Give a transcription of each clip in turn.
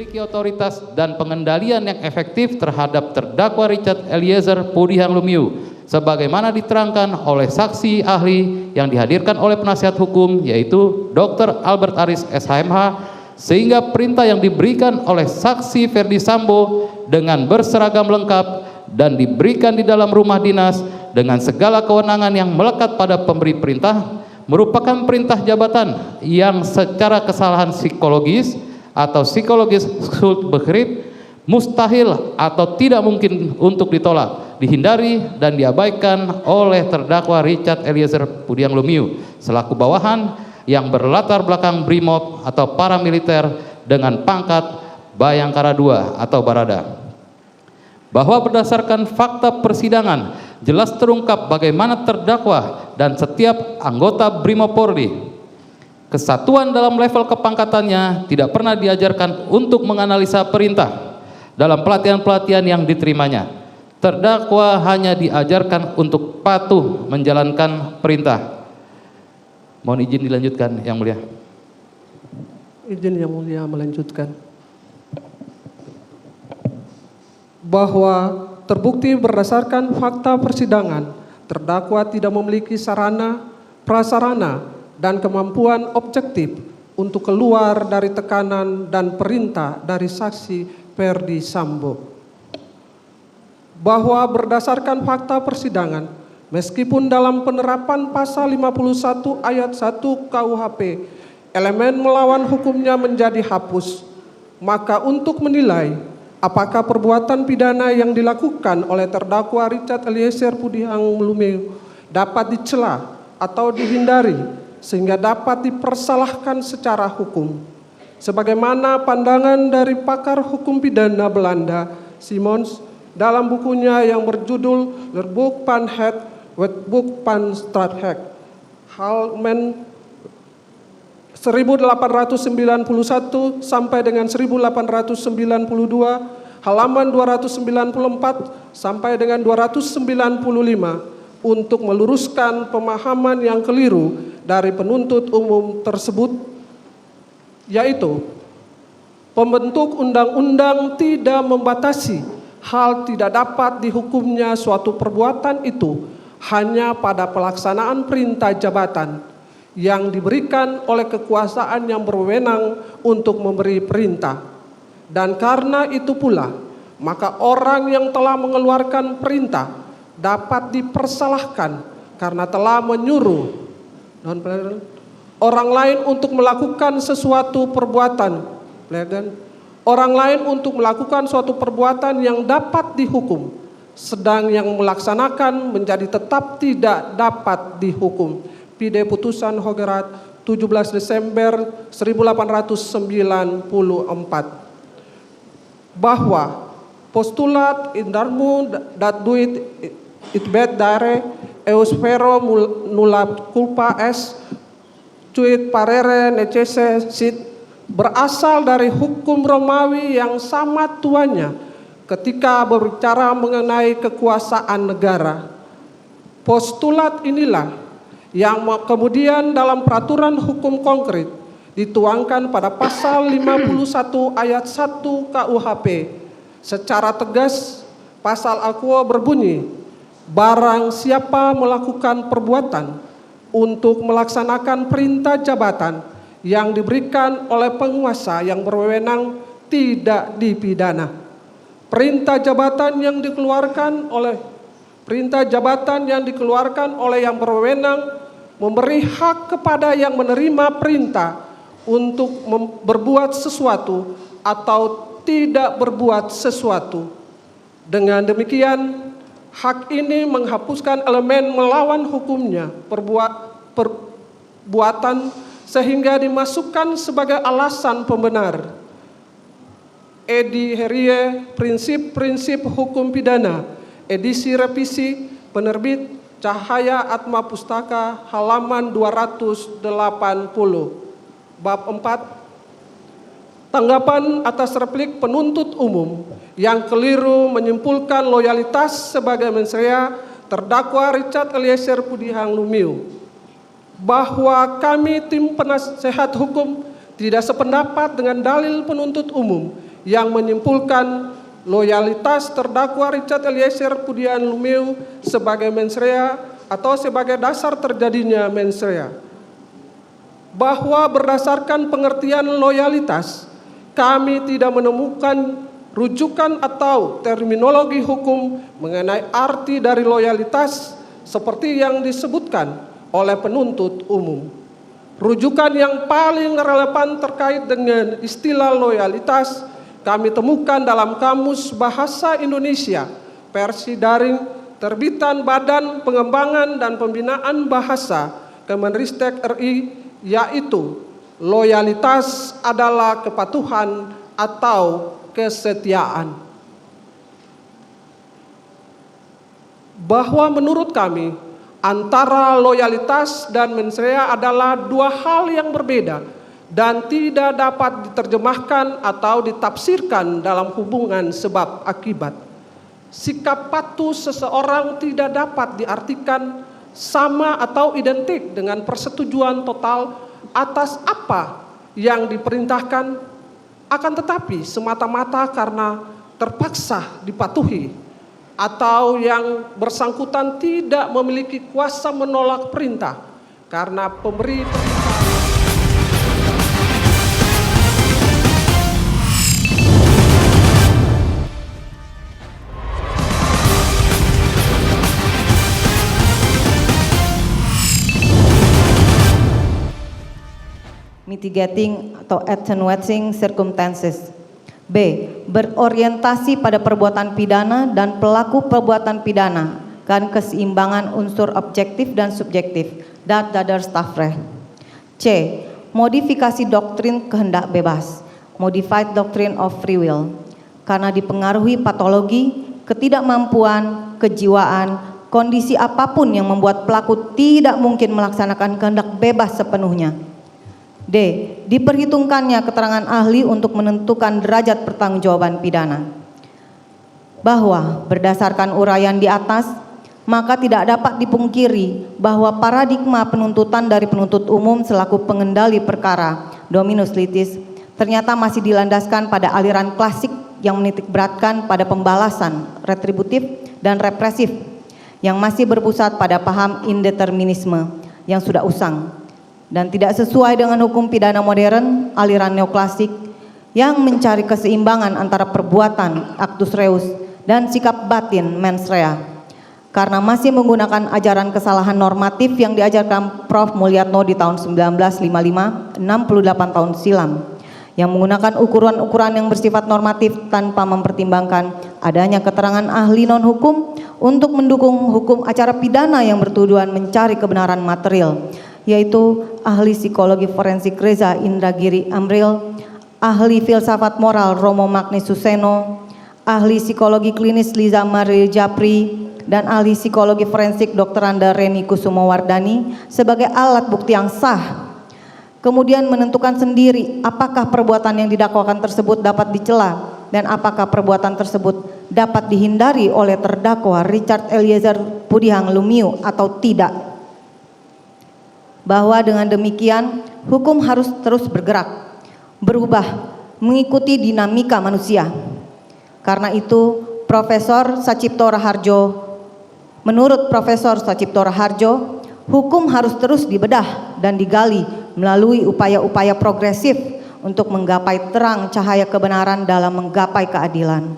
memiliki otoritas dan pengendalian yang efektif terhadap terdakwa Richard Eliezer Pudihang Lumiu sebagaimana diterangkan oleh saksi ahli yang dihadirkan oleh penasihat hukum yaitu Dr. Albert Aris SHMH, sehingga perintah yang diberikan oleh saksi Ferdi Sambo dengan berseragam lengkap dan diberikan di dalam rumah dinas dengan segala kewenangan yang melekat pada pemberi perintah merupakan perintah jabatan yang secara kesalahan psikologis atau psikologis Schuldbegrip mustahil atau tidak mungkin untuk ditolak, dihindari dan diabaikan oleh terdakwa Richard Eliezer Pudihang Lumiu selaku bawahan yang berlatar belakang Brimob atau paramiliter dengan pangkat Bayangkara II atau Barada. Bahwa berdasarkan fakta persidangan jelas terungkap bagaimana terdakwa dan setiap anggota Brimopolri kesatuan dalam level kepangkatannya tidak pernah diajarkan untuk menganalisa perintah dalam pelatihan-pelatihan yang diterimanya. Terdakwa hanya diajarkan untuk patuh menjalankan perintah. Mohon izin dilanjutkan, Yang Mulia. Izin Yang Mulia melanjutkan. Bahwa terbukti berdasarkan fakta persidangan, terdakwa tidak memiliki sarana, prasarana, dan kemampuan objektif untuk keluar dari tekanan dan perintah dari saksi Ferdi Sambo. Bahwa berdasarkan fakta persidangan, meskipun dalam penerapan pasal 51 ayat 1 KUHP, elemen melawan hukumnya menjadi hapus, maka untuk menilai apakah perbuatan pidana yang dilakukan oleh terdakwa Richard Eliezer Pudihang Lumiu dapat dicela atau dihindari sehingga dapat dipersalahkan secara hukum. Sebagaimana pandangan dari pakar hukum pidana Belanda Simons dalam bukunya yang berjudul Leerboek van het Wetboek van Strafrecht, halaman 1891 sampai dengan 1892, halaman 294 sampai dengan 295 untuk meluruskan pemahaman yang keliru dari penuntut umum tersebut, yaitu pembentuk undang-undang tidak membatasi hal tidak dapat dihukumnya suatu perbuatan itu hanya pada pelaksanaan perintah jabatan yang diberikan oleh kekuasaan yang berwenang untuk memberi perintah. Dan karena itu pula, maka orang yang telah mengeluarkan perintah dapat dipersalahkan karena telah menyuruh orang lain untuk melakukan sesuatu perbuatan, orang lain untuk melakukan suatu perbuatan yang dapat dihukum, sedang yang melaksanakan menjadi tetap tidak dapat dihukum. Pide Putusan Hogerat 17 Desember 1894. Bahwa postulat indarmu dat duit itbet dare eusfero nula culpa es cuit parere necese sit berasal dari hukum Romawi yang sama tuanya ketika berbicara mengenai kekuasaan negara. Postulat inilah yang kemudian dalam peraturan hukum konkret dituangkan pada pasal 51 ayat 1 KUHP secara tegas. Pasal aqua berbunyi, barang siapa melakukan perbuatan untuk melaksanakan perintah jabatan yang diberikan oleh penguasa yang berwenang tidak dipidana. Perintah jabatan yang dikeluarkan oleh yang berwenang memberi hak kepada yang menerima perintah untuk berbuat sesuatu atau tidak berbuat sesuatu. Dengan demikian, hak ini menghapuskan elemen melawan hukumnya perbuatan sehingga dimasukkan sebagai alasan pembenar. Edi Herie, Prinsip-Prinsip Hukum Pidana, edisi revisi, penerbit Cahaya Atma Pustaka, halaman 280. Bab 4. Tanggapan atas replik penuntut umum yang keliru menyimpulkan loyalitas sebagai mensrea terdakwa Richard Eliezer Pudihang Lumiu. Bahwa kami tim penasehat hukum tidak sependapat dengan dalil penuntut umum yang menyimpulkan loyalitas terdakwa Richard Eliezer Pudiang Lumiu sebagai mens rea atau sebagai dasar terjadinya mens rea. Bahwa berdasarkan pengertian loyalitas, kami tidak menemukan rujukan atau terminologi hukum mengenai arti dari loyalitas seperti yang disebutkan oleh penuntut umum. Rujukan yang paling relevan terkait dengan istilah loyalitas kami temukan dalam Kamus Bahasa Indonesia versi daring terbitan Badan Pengembangan dan Pembinaan Bahasa Kemenristek RI, yaitu loyalitas adalah kepatuhan atau kesetiaan. Bahwa menurut kami antara loyalitas dan mens rea adalah dua hal yang berbeda dan tidak dapat diterjemahkan atau ditafsirkan dalam hubungan sebab akibat. Sikap patuh seseorang tidak dapat diartikan sama atau identik dengan persetujuan total atas apa yang diperintahkan, akan tetapi semata-mata karena terpaksa dipatuhi atau yang bersangkutan tidak memiliki kuasa menolak perintah karena pemberi perintah. Mitigating atau attenuating circumstances. B. Berorientasi pada perbuatan pidana dan pelaku perbuatan pidana dan keseimbangan unsur objektif dan subjektif. Dat dader stafre. C. Modifikasi doktrin kehendak bebas. Modified doctrine of free will. Karena dipengaruhi patologi, ketidakmampuan, kejiwaan, kondisi apapun yang membuat pelaku tidak mungkin melaksanakan kehendak bebas sepenuhnya. D. Diperhitungkannya keterangan ahli untuk menentukan derajat pertanggungjawaban pidana. Bahwa berdasarkan uraian di atas, maka tidak dapat dipungkiri bahwa paradigma penuntutan dari penuntut umum selaku pengendali perkara dominus litis ternyata masih dilandaskan pada aliran klasik yang menitikberatkan pada pembalasan retributif dan represif yang masih berpusat pada paham indeterminisme yang sudah usang dan tidak sesuai dengan hukum pidana modern aliran neoklasik yang mencari keseimbangan antara perbuatan actus reus dan sikap batin mens rea, karena masih menggunakan ajaran kesalahan normatif yang diajarkan Prof. Mulyatno di tahun 1955, 68 tahun silam, yang menggunakan ukuran-ukuran yang bersifat normatif tanpa mempertimbangkan adanya keterangan ahli non-hukum untuk mendukung hukum acara pidana yang bertujuan mencari kebenaran material, yaitu ahli psikologi forensik Reza Indragiri Amril, ahli filsafat moral Romo Magni Suseno, ahli psikologi klinis Liza Maril Japri, dan ahli psikologi forensik Dr. Anda Reni Kusumowardani sebagai alat bukti yang sah. Kemudian menentukan sendiri apakah perbuatan yang didakwakan tersebut dapat dicela dan apakah perbuatan tersebut dapat dihindari oleh terdakwa Richard Eliezer Pudiang Lumiu atau tidak. Bahwa dengan demikian hukum harus terus bergerak, berubah, mengikuti dinamika manusia. Karena itu menurut Profesor Sacipto Raharjo, hukum harus terus dibedah dan digali melalui upaya-upaya progresif untuk menggapai terang cahaya kebenaran dalam menggapai keadilan.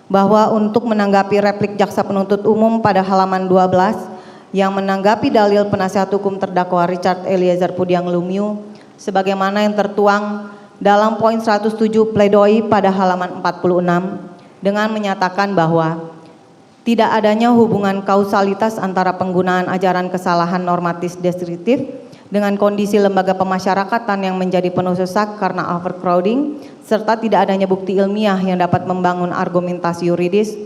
Bahwa untuk menanggapi replik jaksa penuntut umum pada halaman 12 yang menanggapi dalil penasihat hukum terdakwa Richard Eliezer Pudiang Lumiu sebagaimana yang tertuang dalam poin 107 pledoi pada halaman 46 dengan menyatakan bahwa tidak adanya hubungan kausalitas antara penggunaan ajaran kesalahan normatif deskriptif dengan kondisi lembaga pemasyarakatan yang menjadi penuh sesak karena overcrowding serta tidak adanya bukti ilmiah yang dapat membangun argumentasi yuridis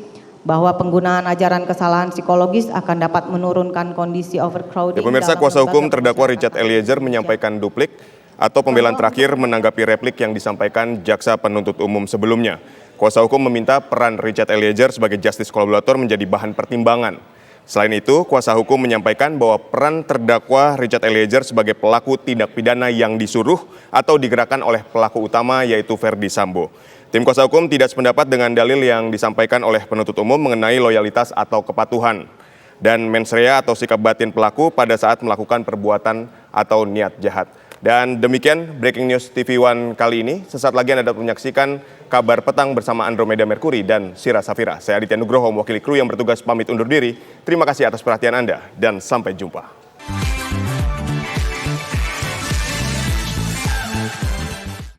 bahwa penggunaan ajaran kesalahan psikologis akan dapat menurunkan kondisi overcrowding. Ya, pemirsa, kuasa hukum terdakwa Richard Eliezer menyampaikan duplik atau pembelaan terakhir menanggapi replik yang disampaikan jaksa penuntut umum sebelumnya. Kuasa hukum meminta peran Richard Eliezer sebagai justice kolaborator menjadi bahan pertimbangan. Selain itu, kuasa hukum menyampaikan bahwa peran terdakwa Richard Eliezer sebagai pelaku tindak pidana yang disuruh atau digerakkan oleh pelaku utama yaitu Verdi Sambo. Tim kuasa hukum tidak sependapat dengan dalil yang disampaikan oleh penuntut umum mengenai loyalitas atau kepatuhan dan mens rea atau sikap batin pelaku pada saat melakukan perbuatan atau niat jahat. Dan demikian Breaking News TV One kali ini. Sesaat lagi Anda dapat menyaksikan Kabar Petang bersama Andromeda Mercury dan Sira Safira. Saya Aditya Nugroho, mewakili kru yang bertugas pamit undur diri. Terima kasih atas perhatian Anda dan sampai jumpa.